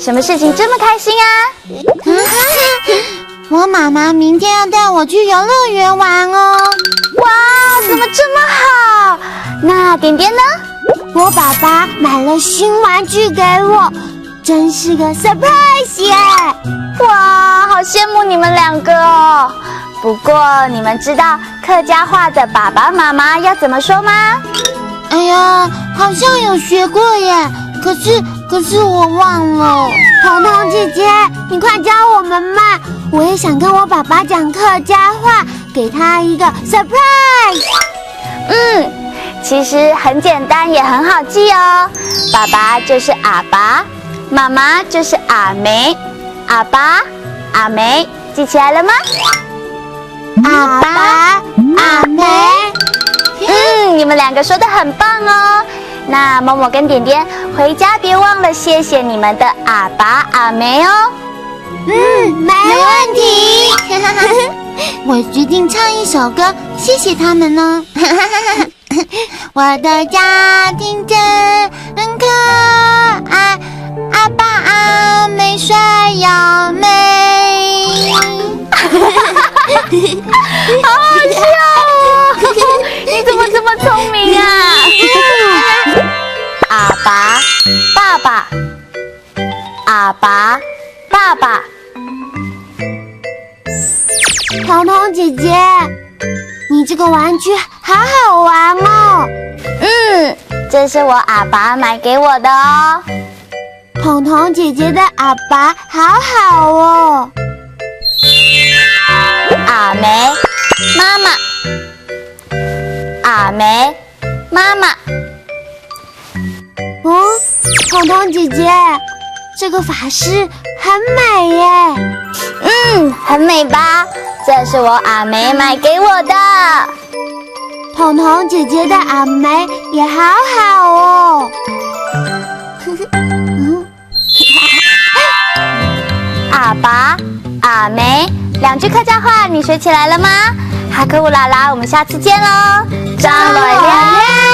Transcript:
什么事情这么开心啊？我妈妈明天要带我去游乐园玩哦。哇，怎么这么好？那点点呢？我爸爸买了新玩具给我，真是个 surprise 耶！哇，好羡慕你们两个哦。不过你们知道客家话的爸爸妈妈要怎么说吗？哎呀，好像有学过耶，可是我忘了。彤彤姐姐，你快教我们嘛！我也想跟我爸爸讲客家话，给他一个 surprise。其实很简单，也很好记哦。爸爸就是阿爸，妈妈就是阿梅，阿爸阿梅，记起来了吗？阿爸阿梅。你们两个说得很棒哦。那默默跟点点回家别忘了谢谢你们的阿爸阿梅哦。没问题。我决定唱一首歌，谢谢他们呢。我的家庭真可爱，阿爸阿妹帅又美。好好笑哦！你怎么这么聪明啊？阿爸爸爸，阿爸爸爸。彤彤姐姐，你这个玩具好好玩哦。这是我阿爸买给我的哦。彤彤姐姐的阿爸好好哦。阿梅妈妈，阿梅妈妈。彤彤姐姐，这个发饰很美耶。很美吧？这是我阿梅买给我的。彤彤姐姐的阿梅也好好哦。阿爸阿梅，两句客家话你学起来了吗？哈克乌拉拉，我们下次见喽！张罗亮。